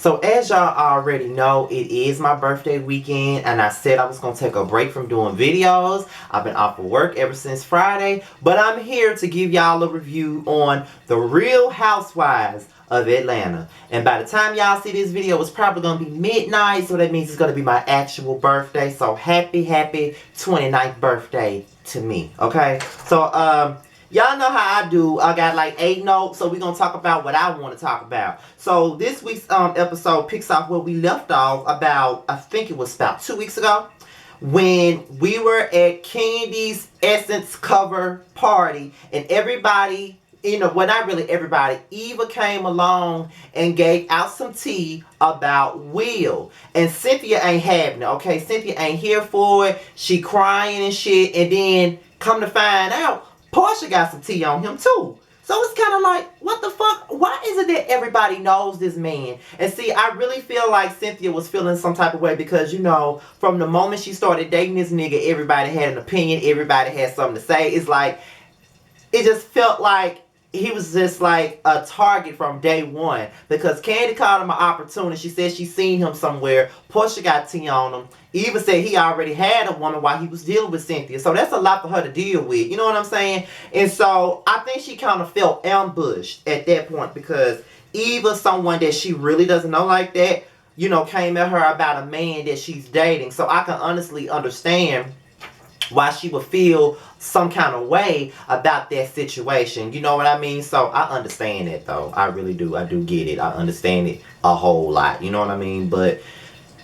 So as y'all already know, it is my birthday weekend, and I said I was going to take a break from doing videos. I've been off of work ever since Friday, but I'm here to give y'all a review on the Real Housewives of Atlanta. And by the time y'all see this video, it's probably going to be midnight, so that means it's going to be my actual birthday. So happy 29th birthday to me, okay? So, y'all know how I do. I got like 8 notes, so we're going to talk about what I want to talk about. So this week's episode picks off where we left off about, I think it was about 2 weeks ago, when we were at Candy's Essence cover party, and everybody, well, not really everybody, Eva came along and gave out some tea about Will. And Cynthia ain't having it, okay? Cynthia ain't here for it. She crying and shit, and then come to find out, Portia got some tea on him too. So it's kind of like, what the fuck? Why is it that everybody knows this man? And see, I really feel like Cynthia was feeling some type of way because, from the moment she started dating this nigga, everybody had an opinion. Everybody had something to say. It's like, it just felt like he was just like a target from day one, because Candy called him an opportunist. She said she seen him somewhere. Portia got tea on him. Eva said he already had a woman while he was dealing with Cynthia. So that's a lot for her to deal with. You know what I'm saying? And so I think she kind of felt ambushed at that point, because Eva, someone that she really doesn't know like that, came at her about a man that she's dating. So I can honestly understand why she would feel some kind of way about that situation. You know what I mean? So I understand it, though. I really do. I do get it. I understand it a whole lot. You know what I mean? But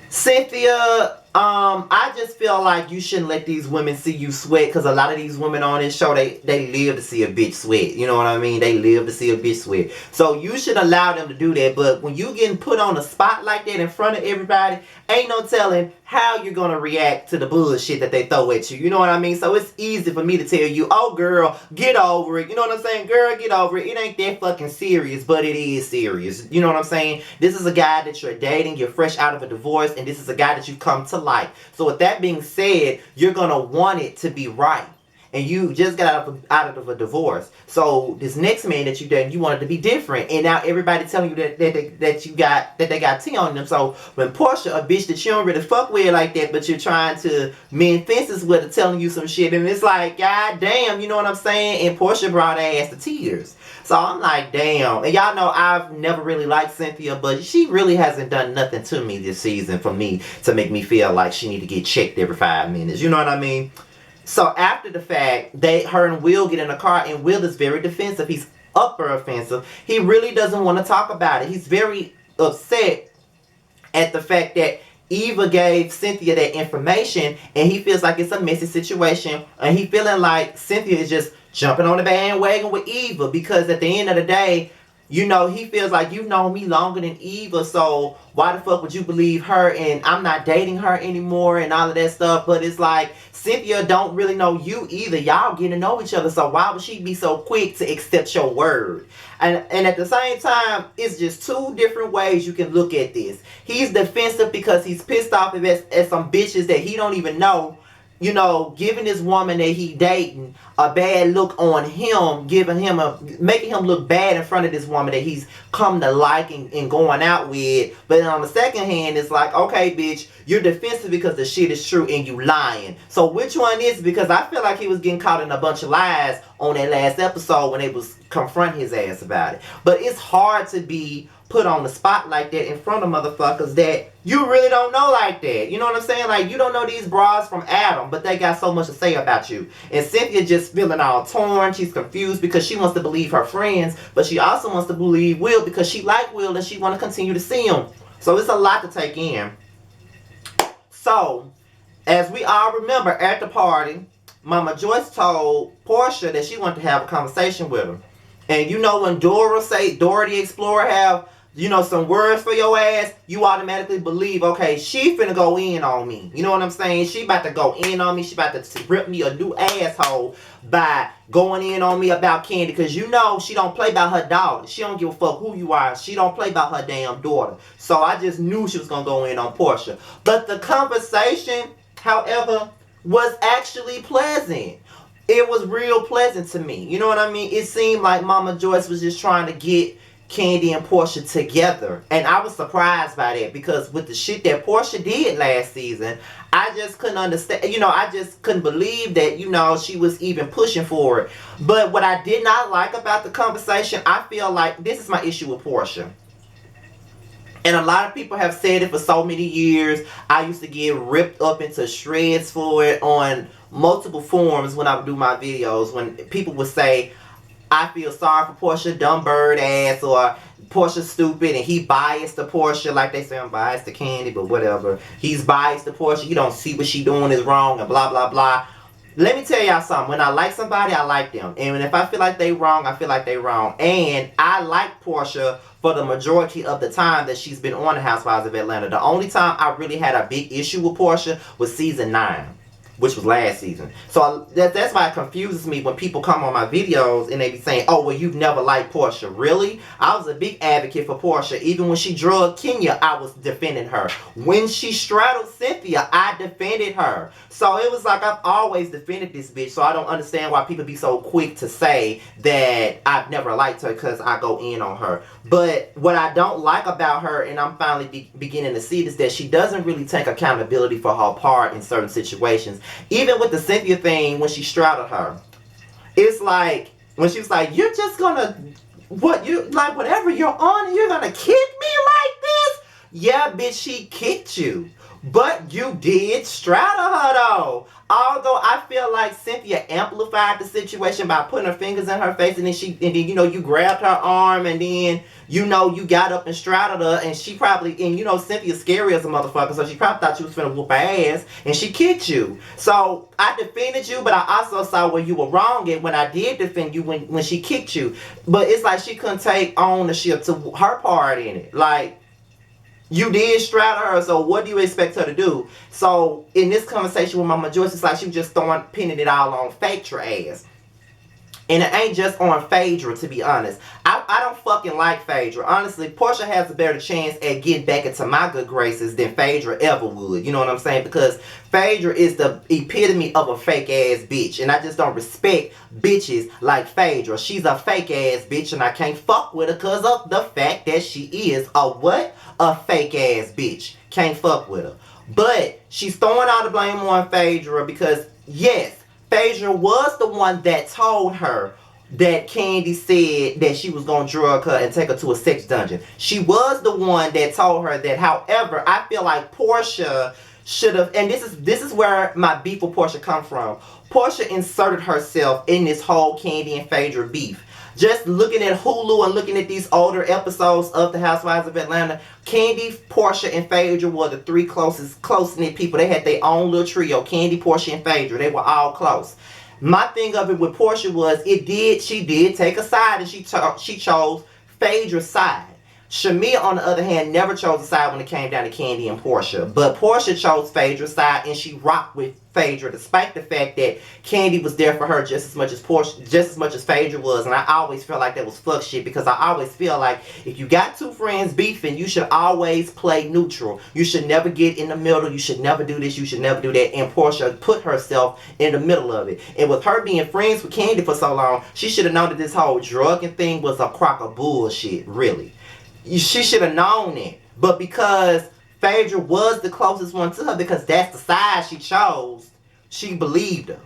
Cynthia, I just feel like you shouldn't let these women see you sweat, because a lot of these women on this show, they live to see a bitch sweat. You know what I mean? They live to see a bitch sweat. So you should allow them to do that. But when you getting put on a spot like that in front of everybody, ain't no telling how you're going to react to the bullshit that they throw at you. You know what I mean? So it's easy for me to tell you, oh girl, get over it. You know what I'm saying? Girl, get over it. It ain't that fucking serious, but it is serious. You know what I'm saying? This is a guy that you're dating. You're fresh out of a divorce, and this is a guy that you've come to like. So with that being said, you're going to want it to be right. And you just got out of a divorce. So this next man that you dating, you want it to be different. And now everybody telling you that they got tea on them. So when Portia, a bitch that you don't really fuck with like that, but you're trying to mend fences with her, telling you some shit, and it's like, god damn, you know what I'm saying? And Portia brought her ass to tears. So I'm like, damn. And y'all know I've never really liked Cynthia, but she really hasn't done nothing to me this season for me to make me feel like she need to get checked every 5 minutes. You know what I mean? So after the fact, her and Will get in a car, and Will is very defensive. He's upper offensive. He really doesn't want to talk about it. He's very upset at the fact that Eva gave Cynthia that information, and he feels like it's a messy situation, and he feeling like Cynthia is just jumping on the bandwagon with Eva, because at the end of the day, he feels like you've known me longer than Eva, so why the fuck would you believe her, and I'm not dating her anymore and all of that stuff. But it's like, Cynthia don't really know you either. Y'all getting to know each other, so why would she be so quick to accept your word? And at the same time, it's just two different ways you can look at this. He's defensive because he's pissed off at some bitches that he don't even know, giving this woman that he dating a bad look on him, making him look bad in front of this woman that he's come to like and going out with. But then on the second hand, it's like, okay, bitch, you're defensive because the shit is true and you lying. So which one is it? Because I feel like he was getting caught in a bunch of lies on that last episode when they was confronting his ass about it. But it's hard to be put on the spot like that in front of motherfuckers that you really don't know like that. You know what I'm saying? Like, you don't know these bras from Adam, but they got so much to say about you. And Cynthia just feeling all torn. She's confused because she wants to believe her friends, but she also wants to believe Will because she like Will and she want to continue to see him. So it's a lot to take in. So, as we all remember, at the party, Mama Joyce told Portia that she wanted to have a conversation with her. And when Dora say, Dora the Explorer have, some words for your ass, you automatically believe, okay, she finna go in on me. You know what I'm saying? She about to go in on me. She about to rip me a new asshole by going in on me about Candy. Because she don't play about her daughter. She don't give a fuck who you are. She don't play about her damn daughter. So I just knew she was gonna go in on Portia. But the conversation, however, was actually pleasant. It was real pleasant to me. You know what I mean? It seemed like Mama Joyce was just trying to get Candy and Portia together. And I was surprised by that because with the shit that Portia did last season, I just couldn't understand, I just couldn't believe that, she was even pushing for it. But what I did not like about the conversation, I feel like this is my issue with Portia. And a lot of people have said it for so many years. I used to get ripped up into shreds for it on multiple forums when I would do my videos. When people would say, I feel sorry for Portia, dumb bird ass, or Portia stupid, and he biased to Portia, like they say I'm biased to Candy, but whatever. He's biased to Portia. You don't see what she doing is wrong, and blah, blah, blah. Let me tell y'all something. When I like somebody, I like them. And if I feel like they wrong, I feel like they wrong. And I like Portia for the majority of the time that she's been on the Housewives of Atlanta. The only time I really had a big issue with Portia was season 9. Which was last season. So that's why it confuses me when people come on my videos and they be saying, oh, well, you've never liked Portia. Really? I was a big advocate for Portia. Even when she drugged Kenya, I was defending her. When she straddled Cynthia, I defended her. So it was like I've always defended this bitch. So I don't understand why people be so quick to say that I've never liked her because I go in on her. But what I don't like about her, and I'm finally beginning to see, is that she doesn't really take accountability for her part in certain situations. Even with the Cynthia thing, when she straddled her, it's like, when she was like, you're just gonna, whatever you're on, you're gonna kick me like this? Yeah, bitch, she kicked you. But you did straddle her, though. Although I feel like Cynthia amplified the situation by putting her fingers in her face, and then you grabbed her arm, and then, you got up and straddled her, and she probably, and Cynthia's scary as a motherfucker, so she probably thought you was finna whoop her ass, and she kicked you. So, I defended you, but I also saw where you were wrong, and when I did defend you, when she kicked you, but it's like she couldn't take ownership to her part in it. Like, you did straddle her, so what do you expect her to do? So, in this conversation with Mama Joyce, it's like she was just pinning it all on Phaedra ass. And it ain't just on Phaedra, to be honest. I don't fucking like Phaedra. Honestly, Portia has a better chance at getting back into my good graces than Phaedra ever would. You know what I'm saying? Because Phaedra is the epitome of a fake ass bitch. And I just don't respect bitches like Phaedra. She's a fake ass bitch, and I can't fuck with her because of the fact that she is a what? A fake ass bitch. Can't fuck with her. But she's throwing all the blame on Phaedra because, yes, Phaedra was the one that told her that Candy said that she was going to drug her and take her to a sex dungeon. She was the one that told her that. However, I feel like Portia should have, and this is where my beef with Portia comes from. Portia inserted herself in this whole Candy and Phaedra beef. Just looking at Hulu and looking at these older episodes of The Housewives of Atlanta, Candy, Portia, and Phaedra were the three close-knit people. They had their own little trio, Candy, Portia, and Phaedra. They were all close. My thing of it with Portia was, she did take a side, and she chose Phaedra's side. Shamia, on the other hand, never chose a side when it came down to Candy and Portia. But Portia chose Phaedra's side, and she rocked with Phaedra, despite the fact that Candy was there for her just as much as Phaedra was. And I always felt like that was fuck shit, because I always feel like if you got two friends beefing, you should always play neutral. You should never get in the middle. You should never do this. You should never do that. And Portia put herself in the middle of it. And with her being friends with Candy for so long, she should have known that this whole drugging thing was a crock of bullshit, really. She should have known it. But because Phaedra was the closest one to her, because that's the side she chose, she believed her.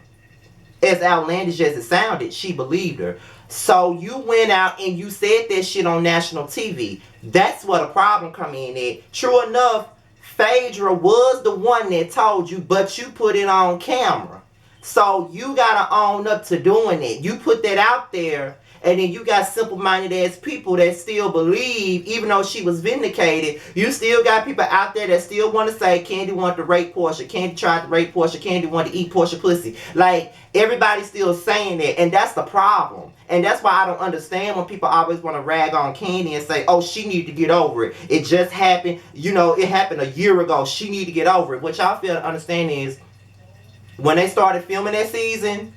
As outlandish as it sounded, she believed her. So you went out and you said that shit on national TV. That's where the problem come in at. True enough, Phaedra was the one that told you, but you put it on camera. So you gotta own up to doing it. You put that out there, and then you got simple-minded ass people that still believe, even though she was vindicated, you still got people out there that still want to say Candy wanted to rape Portia, Candy tried to rape Portia, Candy wanted to eat Portia pussy. Like, everybody's still saying that, and that's the problem. And that's why I don't understand when people always want to rag on Candy and say, oh, she need to get over it. It just happened, it happened a year ago. She need to get over it. What y'all feel to understand is, when they started filming that season,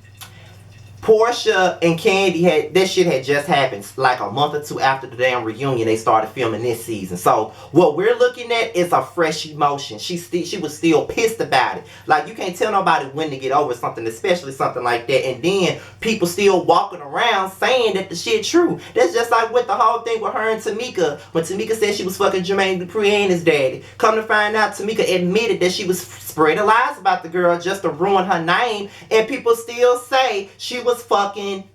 Portia and Candy that shit had just happened like a month or two after the damn reunion. They started filming this season. So what we're looking at is a fresh emotion. She was still pissed about it. Like, you can't tell nobody when to get over something, especially something like that. And then people still walking around saying that the shit true. That's just like with the whole thing with her and Tamika. When Tamika said she was fucking Jermaine Dupri and his daddy. Come to find out, Tamika admitted that she was spreading lies about the girl just to ruin her name. And people still say she was fucking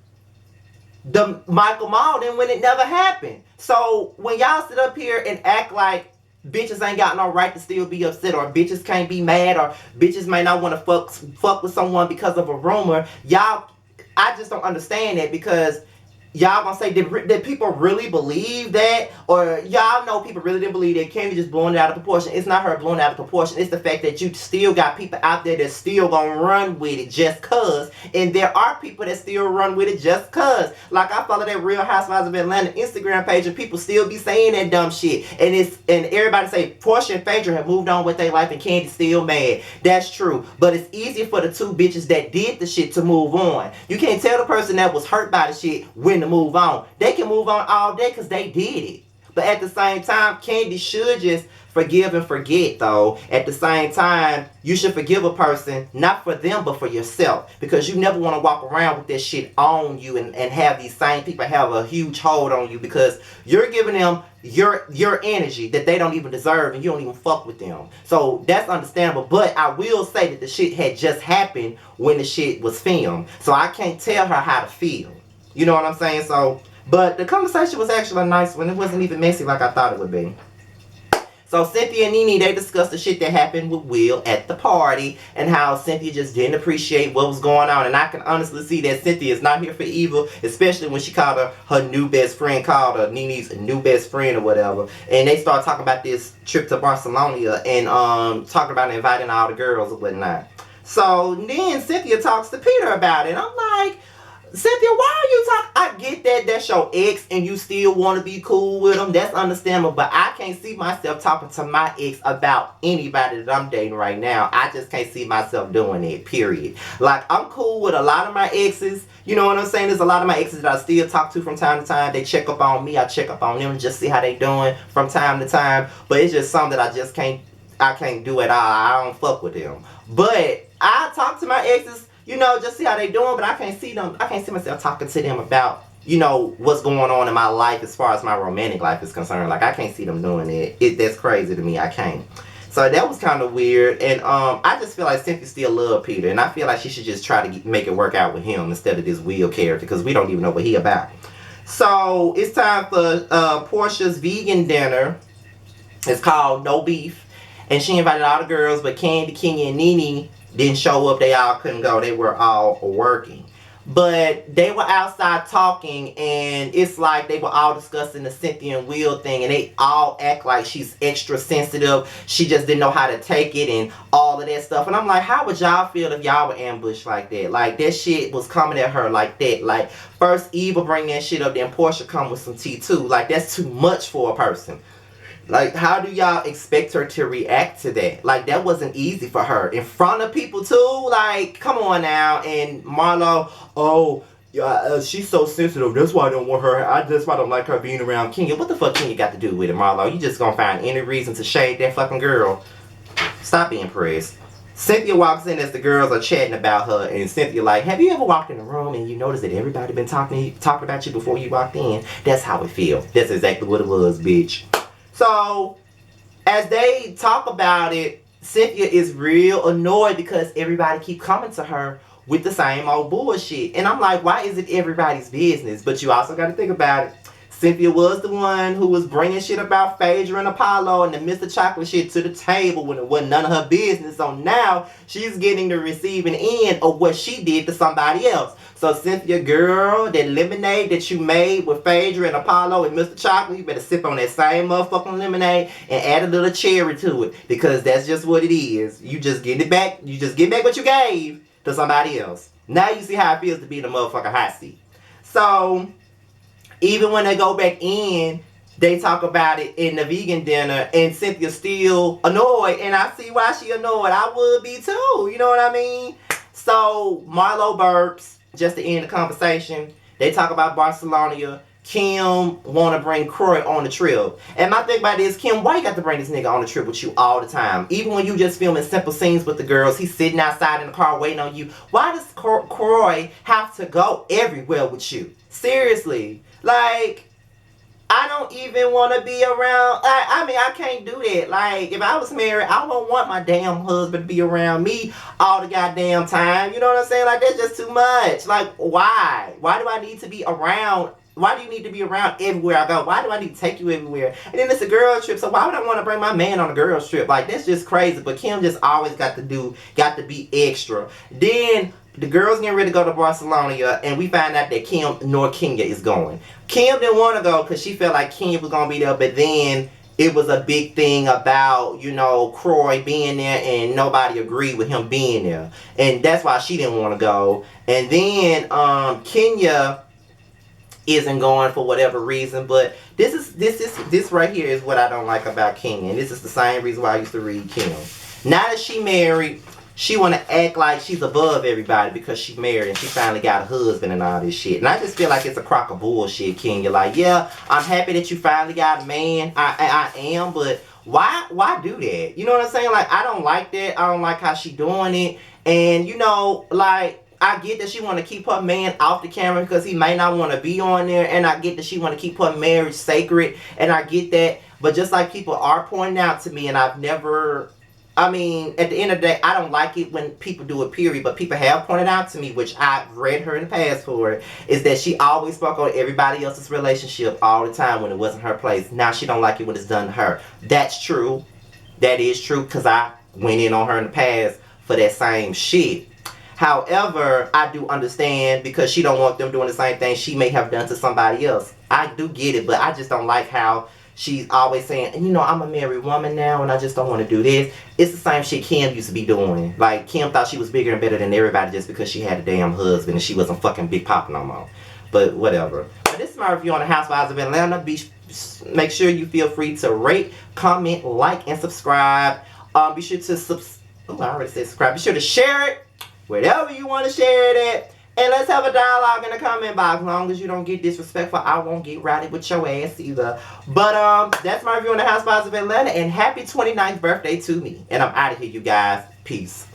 the Michael Malden when it never happened. So when y'all sit up here and act like bitches ain't got no right to still be upset, or bitches can't be mad, or bitches may not want to fuck with someone because of a rumor, y'all, I just don't understand that, because y'all gonna say, did people really believe that? Or y'all know people really didn't believe that. Candy just blowing it out of proportion. It's not her blowing it out of proportion. It's the fact that you still got people out there that still gonna run with it just cause. And there are people that still run with it just cause. Like, I follow that Real Housewives of Atlanta Instagram page, and people still be saying that dumb shit. And everybody say Portia and Phaedra have moved on with their life and Candy's still mad. That's true. But it's easier for the two bitches that did the shit to move on. You can't tell the person that was hurt by the shit when to move on. They can move on all day because they did it. But at the same time, Candy should just forgive and forget, though. At the same time, you should forgive a person, not for them, but for yourself. Because you never want to walk around with this shit on you and have these same people have a huge hold on you, because you're giving them your energy that they don't even deserve, and you don't even fuck with them. So that's understandable. But I will say that the shit had just happened when the shit was filmed. So I can't tell her how to feel. You know what I'm saying? So, but the conversation was actually a nice one. It wasn't even messy like I thought it would be. So Cynthia and Nene, they discussed the shit that happened with Will at the party, and how Cynthia just didn't appreciate what was going on. And I can honestly see that Cynthia is not here for evil, especially when she called her new best friend, called her Nene's new best friend or whatever. And they start talking about this trip to Barcelona and talking about inviting all the girls or whatnot. So then Cynthia talks to Peter about it. I'm like, Cynthia, why are you talking? I get that that's your ex and you still want to be cool with him. That's understandable. But I can't see myself talking to my ex about anybody that I'm dating right now. I just can't see myself doing it, period. Like, I'm cool with a lot of my exes. You know what I'm saying? There's a lot of my exes that I still talk to from time to time. They check up on me. I check up on them and just see how they doing from time to time. But it's just something that I can't do at all. I don't fuck with them. But I talk to my exes, you know, just see how they doing, but I can't see myself talking to them about, you know, what's going on in my life as far as my romantic life is concerned. Like, I can't see them doing it. That's crazy to me. I can't. So that was kind of weird. And I just feel like Cynthia still love Peter, and I feel like she should just try to make it work out with him instead of this Will character, because we don't even know what he about. So it's time for Portia's vegan dinner. It's called No Beef, and she invited all the girls, but Candy, Kenya, and Nene didn't show up. They all couldn't go. They were all working. But they were outside talking, and it's like they were all discussing the Cynthia and Will thing, and they all act like she's extra sensitive. She just didn't know how to take it and all of that stuff. And I'm like, how would y'all feel if y'all were ambushed like that? Like, that shit was coming at her like that. Like, first Eva bring that shit up, then Portia come with some tea too. Like, that's too much for a person. Like, how do y'all expect her to react to that? Like, that wasn't easy for her. In front of people, too? Like, come on now. And Marlo, oh, yeah, she's so sensitive. That's why I don't want her. That's why I don't like her being around Kenya. What the fuck Kenya got to do with it, Marlo? You just gonna find any reason to shade that fucking girl. Stop being pressed. Cynthia walks in as the girls are chatting about her, and Cynthia like, have you ever walked in a room and you noticed that everybody been talking about you before you walked in? That's how it feels. That's exactly what it was, bitch. So, as they talk about it, Cynthia is real annoyed because everybody keep coming to her with the same old bullshit. And I'm like, why is it everybody's business? But you also got to think about it. Cynthia was the one who was bringing shit about Phaedra and Apollo and the Mr. Chocolate shit to the table when it wasn't none of her business. So now she's getting the receiving end of what she did to somebody else. So Cynthia, girl, that lemonade that you made with Phaedra and Apollo and Mr. Chocolate, you better sip on that same motherfucking lemonade and add a little cherry to it, because that's just what it is. You just get it back. You just get back what you gave to somebody else. Now you see how it feels to be in the motherfucking hot seat. So even when they go back in, they talk about it in the vegan dinner, and Cynthia's still annoyed, and I see why she annoyed. I would be too, you know what I mean? So Marlo burps, just to end the conversation, they talk about Barcelona. Kim want to bring Croy on the trip. And my thing about this, Kim, why you got to bring this nigga on the trip with you all the time? Even when you just filming simple scenes with the girls, he's sitting outside in the car waiting on you. Why does Croy have to go everywhere with you? Seriously. Like, I don't even want to be around. I mean, I can't do that. Like, if I was married, I don't want my damn husband to be around me all the goddamn time. You know what I'm saying? Like, that's just too much. Like, why? Why do I need to be around? Why do you need to be around everywhere I go? Why do I need to take you everywhere? And then it's a girl trip, so why would I want to bring my man on a girl trip? Like, that's just crazy. But Kim just always got to be extra. Then the girls getting ready to go to Barcelona, and we find out that Kim nor Kenya is going. Kim didn't want to go because she felt like Kenya was going to be there, but then it was a big thing about, you know, Croy being there, and nobody agreed with him being there. And that's why she didn't want to go. And then Kenya isn't going for whatever reason, but this right here is what I don't like about Kenya, and this is the same reason why I used to read Kim. Now that she married, she want to act like she's above everybody because she married and she finally got a husband and all this shit. And I just feel like it's a crock of bullshit, Kenya. Like, yeah, I'm happy that you finally got a man. I am, but why do that? You know what I'm saying? Like, I don't like that. I don't like how she doing it. And, you know, like, I get that she want to keep her man off the camera because he may not want to be on there. And I get that she want to keep her marriage sacred. And I get that. But just like people are pointing out to me, and I've never... I mean, at the end of the day, I don't like it when people do it, period. But people have pointed out to me, which I've read her in the past for, is that she always spoke on everybody else's relationship all the time when it wasn't her place. Now she don't like it when it's done to her. That's true. That is true, because I went in on her in the past for that same shit. However, I do understand because she don't want them doing the same thing she may have done to somebody else. I do get it, but I just don't like how she's always saying, you know, I'm a married woman now and I just don't want to do this. It's the same shit Kim used to be doing. Like, Kim thought she was bigger and better than everybody just because she had a damn husband and she wasn't fucking Big Papa no more. But whatever. But this is my review on the Housewives of Atlanta. Make sure you feel free to rate, comment, like, and subscribe. Be sure to I already said subscribe. Be sure to share it wherever you want to share it at. And let's have a dialogue in the comment box. As long as you don't get disrespectful, I won't get rowdy with your ass either. But that's my review on the Housewives of Atlanta. And happy 29th birthday to me. And I'm out of here, you guys. Peace.